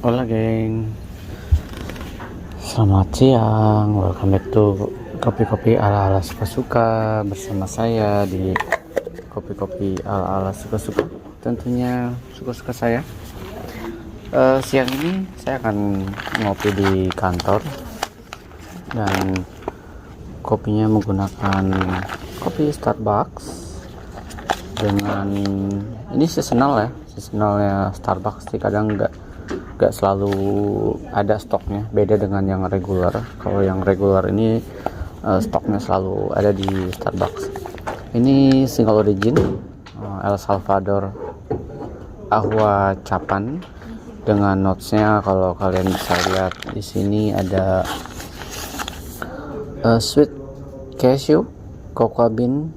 Hola geng, selamat siang. Welcome back to kopi-kopi ala-ala suka-suka bersama saya di kopi-kopi ala-ala suka-suka. Tentunya suka-suka saya. Siang ini saya akan ngopi di kantor dan kopinya menggunakan kopi Starbucks dengan ini seasonal ya, seasonalnya Starbucks sih, kadang nggak selalu ada stoknya, beda dengan yang regular. Kalau yang regular ini stoknya selalu ada di Starbucks. Ini single origin El Salvador Ahua Chapan dengan notesnya, kalau kalian bisa lihat di sini ada sweet cashew, cocoa bean,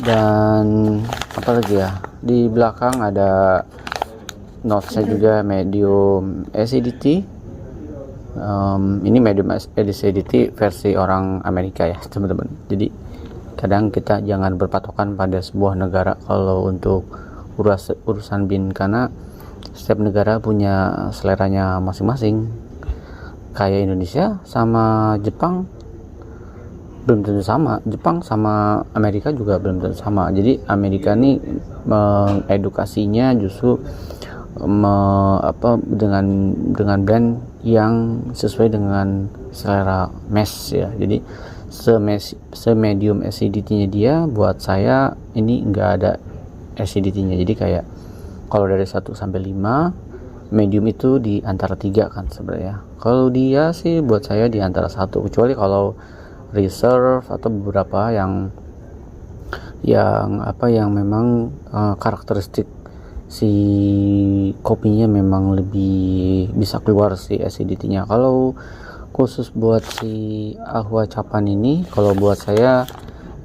dan apa lagi ya, di belakang ada notesnya juga medium acidity. Ini medium acidity versi orang Amerika ya teman-teman. Jadi kadang kita jangan berpatokan pada sebuah negara kalau untuk urusan bin, karena setiap negara punya seleranya masing-masing. Kayak Indonesia sama Jepang belum tentu sama, Jepang sama Amerika juga belum tentu sama. Jadi Amerika nih mengedukasinya justru dengan brand yang sesuai dengan selera mass ya. Jadi medium acidity-nya dia buat saya ini enggak ada acidity-nya. Jadi kayak kalau dari 1 sampai 5, medium itu di antara 3 kan sebenarnya. Kalau dia sih buat saya di antara 1, kecuali kalau reserve atau beberapa yang memang karakteristik si kopinya memang lebih bisa keluar si acidity-nya. Kalau khusus buat si Ahua Chapan ini, kalau buat saya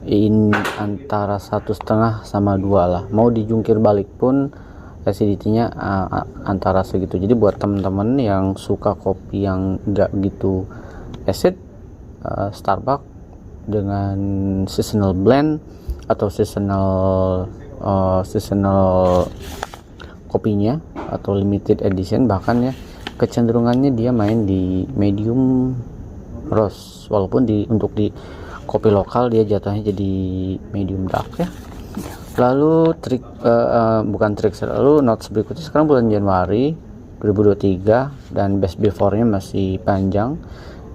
ini antara 1,5 sama 2 lah. Mau dijungkir balik pun acidity-nya antara segitu. Jadi buat teman-teman yang suka kopi yang enggak gitu acid, Starbucks dengan seasonal blend atau seasonal kopinya atau limited edition, bahkan ya kecenderungannya dia main di medium roast, walaupun untuk di kopi lokal dia jatuhnya jadi medium dark ya. Lalu lalu notes berikutnya sekarang bulan Januari 2023 dan best before-nya masih panjang,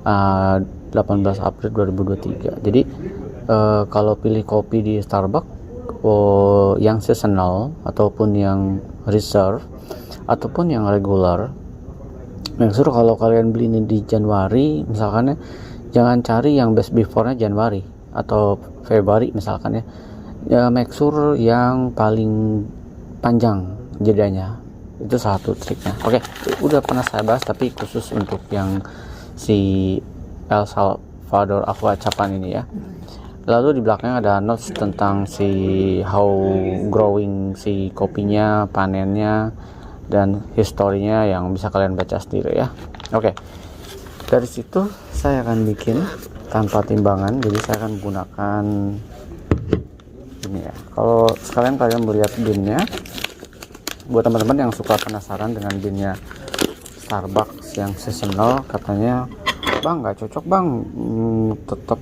18 April 2023. Jadi kalau pilih kopi di Starbucks, yang seasonal ataupun yang reserve ataupun yang regular, make sure kalau kalian beli ini di Januari misalkan ya, jangan cari yang best before-nya Januari atau Februari misalkan ya, make sure yang paling panjang jedanya. Itu satu triknya. Oke, udah pernah saya bahas, tapi khusus untuk yang si El Salvador Ahua Chapan ini ya. Lalu di belakangnya ada notes tentang si how growing si kopinya, panennya, dan historinya yang bisa kalian baca sendiri ya. Oke, dari situ saya akan bikin tanpa timbangan. Jadi saya akan menggunakan ini ya. Kalau sekalian kalian melihat binnya, buat teman-teman yang suka penasaran dengan binnya Starbucks yang seasonal, katanya bang nggak cocok bang, tetap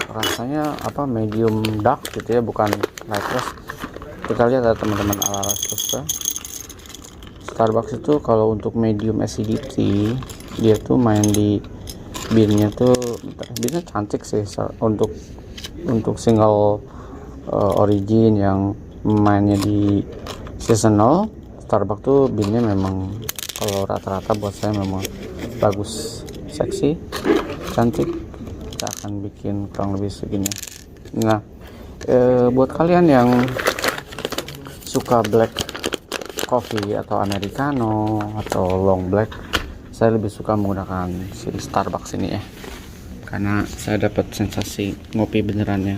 rasanya medium dark gitu ya, bukan light roast. Kita lihat ya teman-teman ala-ala suka. Starbucks itu kalau untuk medium acidity dia tuh main di binnya tuh, binnya cantik sih untuk single origin yang mainnya di seasonal. Starbucks tuh binnya memang kalau rata-rata buat saya memang bagus, seksi, cantik. Kita akan bikin kurang lebih segini. Nah, buat kalian yang suka black coffee atau americano atau long black, saya lebih suka menggunakan si Starbucks ini ya, karena saya dapat sensasi ngopi benerannya.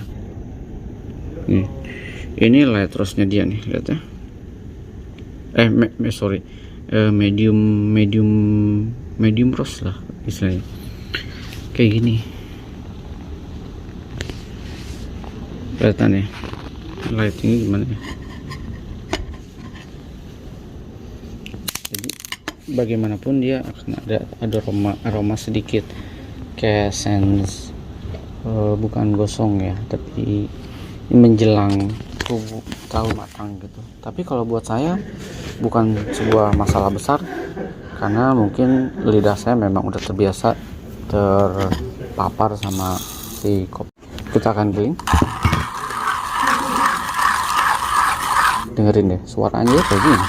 Ini light roastnya dia nih, lihat ya. Medium roast lah istilahnya, kayak gini. Kelihatan ya lightingnya gimana ya. jadi bagaimanapun dia akan ada aroma sedikit kayak sense bukan gosong ya, tapi menjelang tubuh terlalu matang gitu. Tapi kalau buat saya bukan sebuah masalah besar, karena mungkin lidah saya memang udah terbiasa terpapar sama si kopi. Kita akan giling, dengerin deh suaranya kayak gini.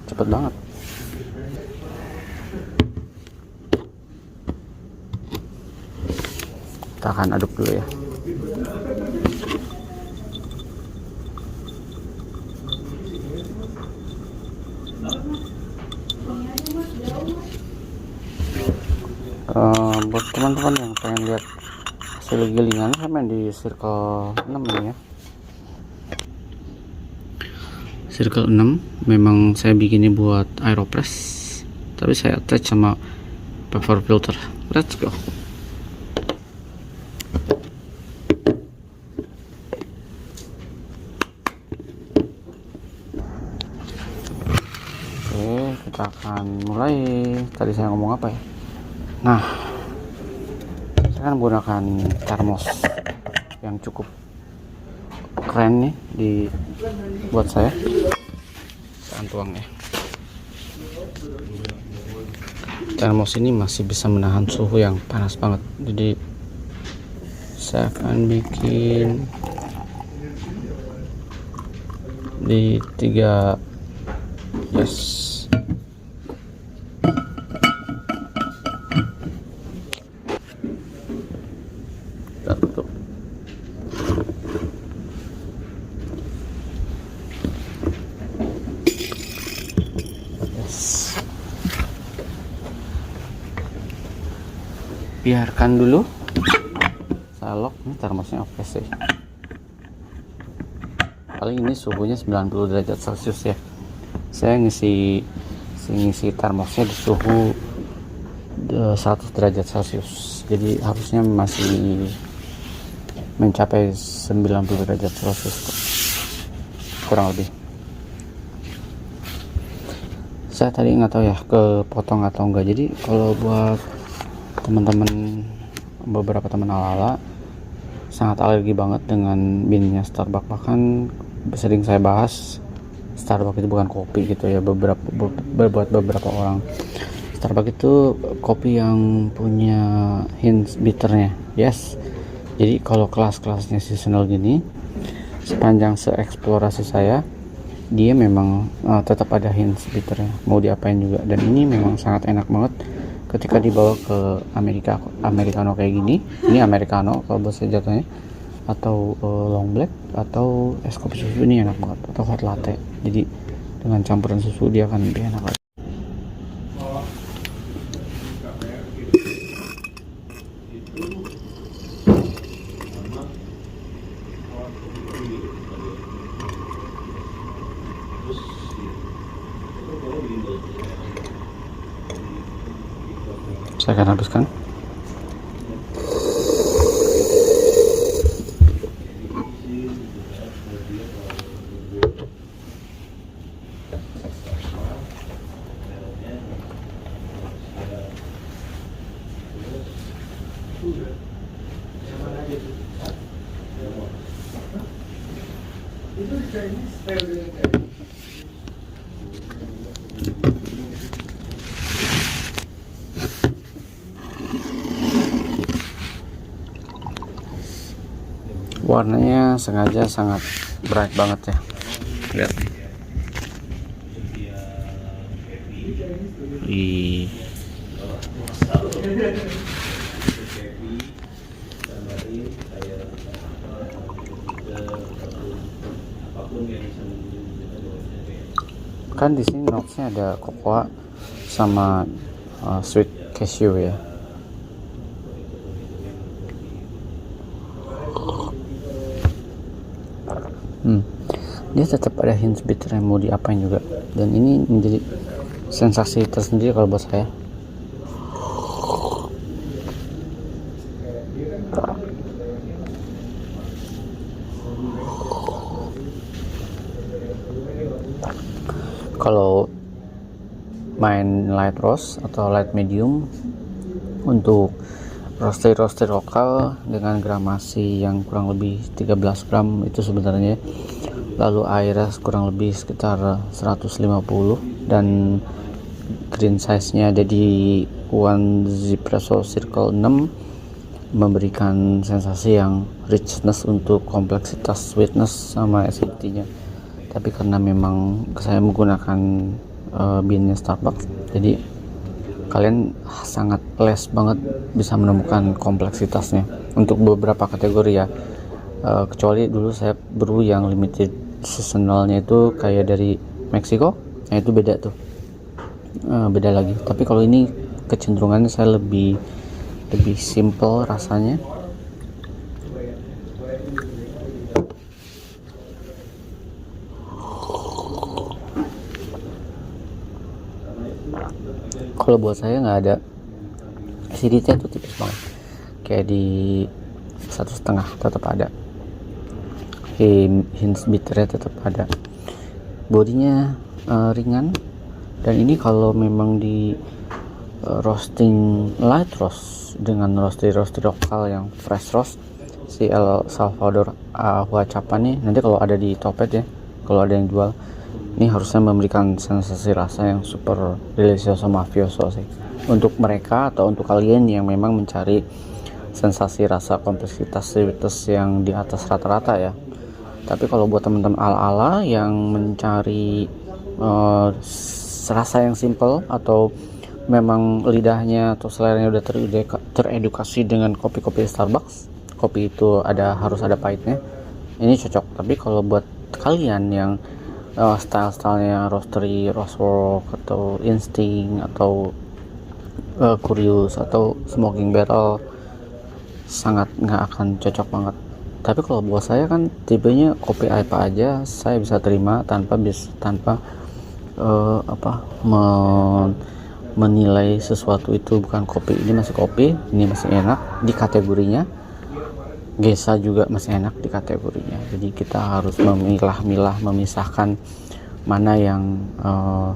Cepet banget. Kita akan aduk dulu ya. Buat teman-teman yang pengen lihat hasil gilingan, saya main di Circle 6 ini ya. Circle 6 memang saya bikinnya buat Aeropress, tapi saya attach sama paper filter. Let's go. Oke, kita akan mulai. Tadi saya ngomong apa ya? Nah, saya akan menggunakan termos yang cukup keren nih buat saya. Saya tuang ya. Termos ini masih bisa menahan suhu yang panas banget, jadi saya akan bikin di 3 yes. Kita tutup. Yes. Biarkan dulu. Saya lock. Ini termosnya oke sih. Paling ini suhunya 90 derajat Celcius ya. Saya ngisi termosnya di suhu 100 derajat Celcius, jadi harusnya masih mencapai 90 derajat Celcius kurang lebih. Saya tadi nggak tahu ya kepotong atau enggak, jadi kalau buat teman-teman, beberapa teman ala sangat alergi banget dengan beannya Starbucks. Bahkan sering saya bahas, Starbucks itu bukan kopi gitu ya, buat beberapa orang. Starbucks itu kopi yang punya hints bitternya, yes. Jadi kalau kelas-kelasnya seasonal gini, sepanjang seeksplorasi saya, dia memang tetap ada hints bitternya, mau diapain juga. Dan ini memang sangat enak banget ketika dibawa ke americano kayak gini. Ini americano kalau bahasa jatuhnya, atau long black, atau es kopi susu, ini enak banget, atau hot latte. Jadi dengan campuran susu dia akan lebih enak lagi. Saya akan habiskan. Warnanya sengaja sangat bright banget ya, lihat nih. Kan di sini notesnya ada cocoa sama sweet cashew ya. Dia tetap ada hint bitter yang mau diapain juga, dan ini menjadi sensasi tersendiri kalau buat saya. Kalau main light roast atau light medium untuk roastery lokal dengan gramasi yang kurang lebih 13 gram itu sebenarnya, lalu airnya kurang lebih sekitar 150, dan green size nya ada di One Espresso Circle 6, memberikan sensasi yang richness untuk kompleksitas sweetness sama acidity nya. Tapi karena memang saya menggunakan beannya Starbucks, jadi kalian sangat less banget bisa menemukan kompleksitasnya untuk beberapa kategori ya. Kecuali dulu saya brew yang limited seasonalnya itu kayak dari Meksiko, nah itu beda tuh, beda lagi. Tapi kalau ini kecenderungannya saya lebih simple rasanya. Kalau buat saya nggak ada acidity-nya tuh tipis banget, kayak di 1,5 tetap ada, hints bitternya tetap ada, bodinya ringan. Dan ini kalau memang di roasting light roast dengan roastery lokal yang fresh roast, si El Salvador Huachapan nih, nanti kalau ada di Topet ya, kalau ada yang jual, ini harusnya memberikan sensasi rasa yang super delicioso mafioso sih untuk mereka, atau untuk kalian yang memang mencari sensasi rasa kompleksitas sweetness yang di atas rata-rata ya. Tapi kalau buat teman-teman ala-ala yang mencari rasa yang simple, atau memang lidahnya atau seleranya udah teredukasi dengan kopi-kopi Starbucks, kopi itu harus ada pahitnya, ini cocok. Tapi kalau buat kalian yang style-stylenya roastery, roastwork, atau instinct, atau curious, atau smoking barrel, sangat nggak akan cocok banget. Tapi kalau buat saya kan tipenya kopi apa aja saya bisa terima tanpa menilai sesuatu itu bukan kopi. Ini masih kopi, ini masih enak di kategorinya. Gesa juga masih enak di kategorinya. Jadi kita harus memilah-milah, memisahkan mana yang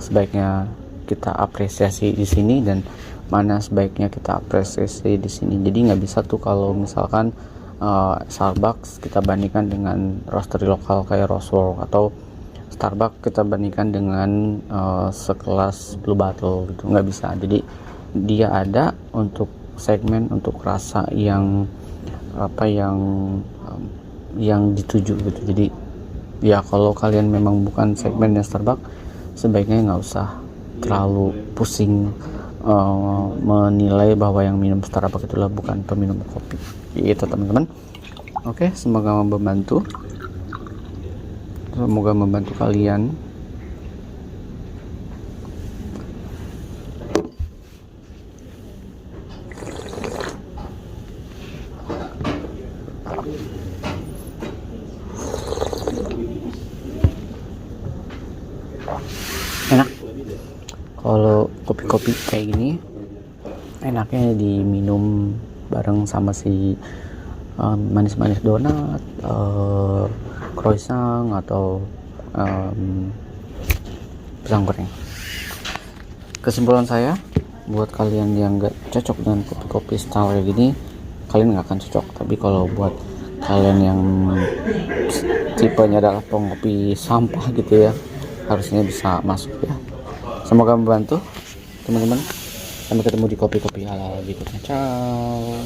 sebaiknya kita apresiasi di sini dan mana sebaiknya kita apresiasi di sini. Jadi nggak bisa tuh kalau misalkan Starbucks kita bandingkan dengan roastery lokal kayak Rosework, atau Starbucks kita bandingkan dengan sekelas Blue Bottle gitu, nggak bisa. Jadi dia ada untuk segmen, untuk rasa yang yang dituju gitu. Jadi ya kalau kalian memang bukan segmennya Starbucks, sebaiknya nggak usah terlalu pusing menilai bahwa yang minum Starbucks itulah bukan peminum kopi. Itu teman-teman. Oke, semoga membantu kalian. Enak kalau kopi-kopi kayak gini, enaknya diminum bareng sama si manis-manis donat, croissant, atau pisang goreng. Kesimpulan saya, buat kalian yang gak cocok dengan kopi-kopi style kayak gini, kalian gak akan cocok. Tapi kalau buat kalian yang tipenya adalah pengopi sampah gitu ya, harusnya bisa masuk ya. Semoga membantu teman-teman. Sampai ketemu di kopi-kopi halal berikutnya. Ciao.